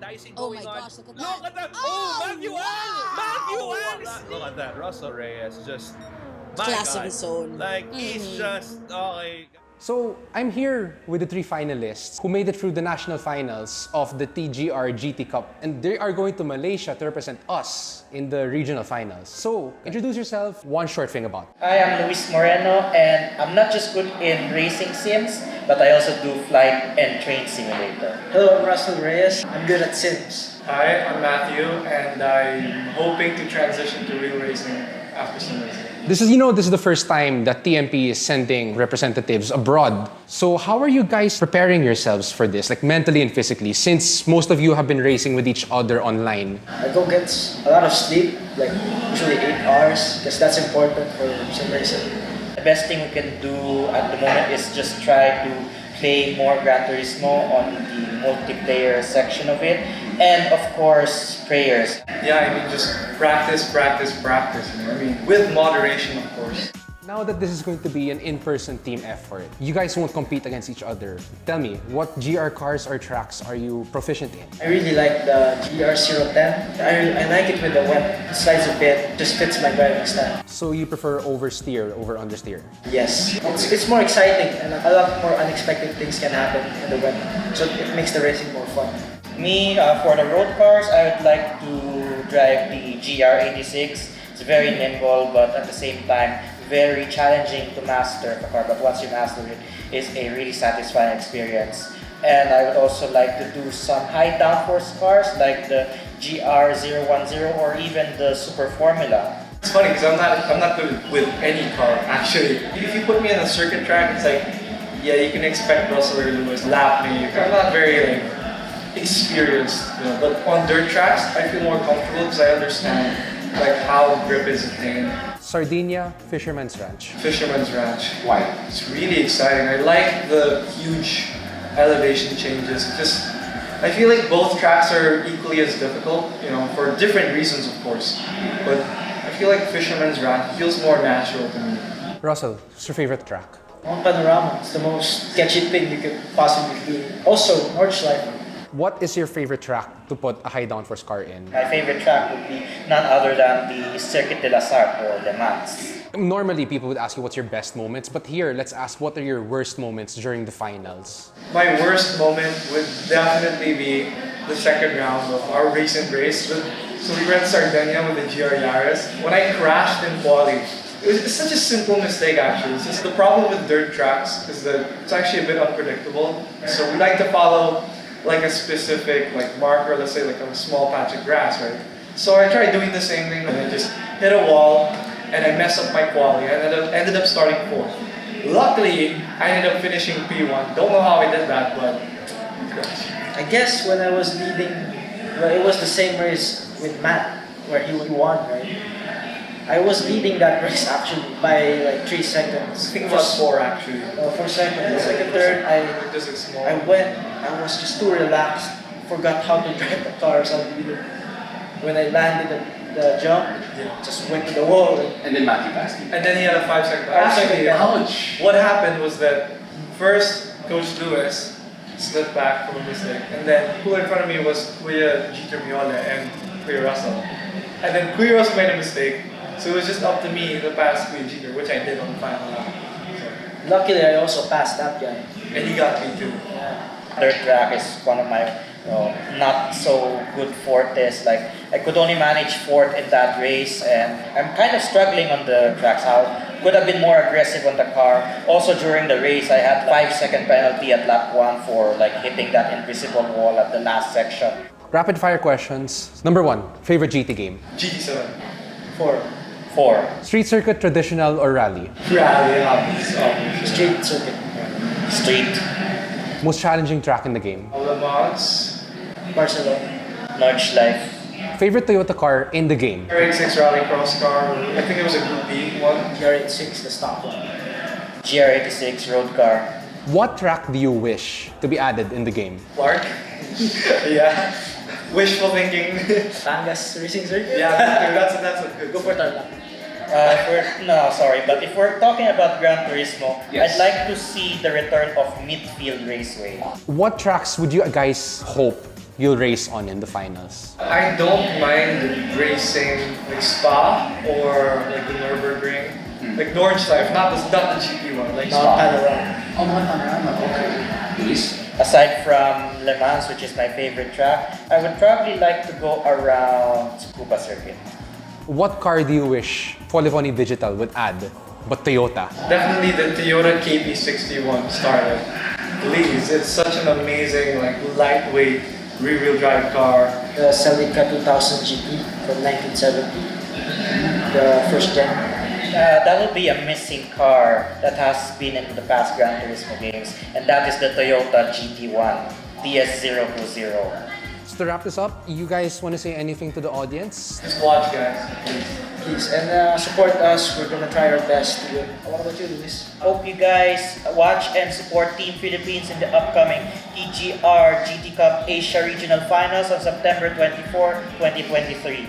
dicing Oh going my on. gosh, look at Look that. at that! Oh, Matthew wow. Allen! Matthew Allen! Look at that. Russell Reyes just, my Class of God. his own. Like, he's just, okay. So, I'm here with the 3 finalists who made it through the national finals of the TGR GT Cup, and they are going to Malaysia to represent us in the regional finals. So, introduce yourself, one short thing about. Hi, I'm Luis Moreno, and I'm not just good in racing sims, but I also do flight and train simulator. Hello, I'm Russell Reyes. I'm good at Sims. Hi, I'm Matthew, and I'm hoping to transition to real racing after sim racing. This is the first time that TMP is sending representatives abroad. So how are you guys preparing yourselves for this, like mentally and physically, since most of you have been racing with each other online? I go get a lot of sleep, like usually 8 hours, because that's important for sim racing. The best thing we can do at the moment is just try to play more Gran Turismo on the multiplayer section of it, and of course prayers. Yeah, I mean, just practice. You know? I mean, with moderation, of course. Now that this is going to be an in-person team effort, you guys won't compete against each other. Tell me, what GR cars or tracks are you proficient in? I really like the GR010. I like it with the when it slides a bit, just fits my driving style. So you prefer oversteer over understeer? Yes, it's more exciting and a lot more unexpected things can happen in the web, so it makes the racing more fun. Me, for the road cars, I would like to drive the GR86. It's very nimble, but at the same time, very challenging to master the car. But once you master it, it's a really satisfying experience. And I would also like to do some high downforce cars like the GR010 or even the Super Formula. It's funny because I'm not good with any car actually. If you put me in a circuit track, it's like, yeah, you can expect Russell or Lewis lap me. I'm not very experienced, you know. But on dirt tracks, I feel more comfortable because I understand how grip is attained. Sardinia, Fisherman's Ranch. Fisherman's Ranch. Why? It's really exciting. I like the huge elevation changes. I feel like both tracks are equally as difficult, you know, for different reasons, of course. But I feel like Fisherman's Ranch feels more natural to me. Russell, what's your favorite track? On Panorama, it's the most sketchy thing you could possibly do. Also, Nordschleife. What is your favorite track to put a high downforce car in? My favorite track would be none other than the Circuit de la Sarthe or Le Mans. Normally, people would ask you what's your best moments, but here, let's ask what are your worst moments during the finals? My worst moment would definitely be the second round of our recent race. So we were in Sardinia with the GR Yaris. When I crashed in quali, it's such a simple mistake actually. It's just the problem with dirt tracks is that it's actually a bit unpredictable. So we like to follow like a specific marker, let's say like a small patch of grass, right? So I tried doing the same thing and I just hit a wall and I messed up my quali. I ended up starting 4th. Luckily, I ended up finishing P1. Don't know how I did that, but I guess when I was leading, well, it was the same race with Matt, where he won, right? I was leading that race actually by 3 seconds. I think it was 4 actually. 4 seconds. Second, third, I was just too relaxed. Forgot how to drive the car. So when I landed the jump, just went to the wall. And then Matthew passed you. And then he had a 5-second. Actually, ouch! What happened was that first, Coach Lewis slipped back from a mistake, and then who in front of me was Kuya Jeter Miola and Kuya Russell. And then Kuya Russell made a mistake, so it was just up to me to pass Kuya Jeter, which I did on the final lap. luckily, I also passed that guy. And he got me too. Dirt track is one of my not so good fortes. Like I could only manage 4th in that race, and I'm kind of struggling on the tracks. I could have been more aggressive on the car. Also during the race, I had 5-second penalty at lap 1 for hitting that invisible wall at the last section. Rapid fire questions. Number 1, favorite GT game? GT7. 4. Street circuit, traditional, or rally? Rally, obviously. Street circuit. Street. Most challenging track in the game? Le Mans. Barcelona. Nordschleife. Favorite Toyota car in the game? GR86 Rally Cross car. I think it was a Group B one. GR86, the stock one. GR86 road car. What track do you wish to be added in the game? Clark. Yeah. Wishful thinking. Tangas Racing Circuit? Yeah, that's a good. Go for Tarlac. But if we're talking about Gran Turismo, Yes. I'd like to see the return of Midfield Raceway. What tracks would you guys hope you'll race on in the finals? I don't mind racing like Spa or like the Nürburgring, like Nordschleife, not the GP one, like Not Spa. panorama. Oh, not panorama. Okay. Luis? Aside from Le Mans, which is my favorite track, I would probably like to go around Tsukuba Circuit. What car do you wish Polifony Digital would add, but Toyota? Definitely the Toyota KP61 Starlet. Please, it's such an amazing, like lightweight rear-wheel drive car. The Celica 2000 GT from 1970. The first gen. That will be a missing car that has been in the past Gran Turismo games, and that is the Toyota GT1 TS020. So to wrap this up, you guys want to say anything to the audience? Just watch, guys. Please, and support us. We're gonna try our best to win. What about you, Luis? Hope you guys watch and support Team Philippines in the upcoming TGR GT Cup Asia Regional Finals on September 24, 2023.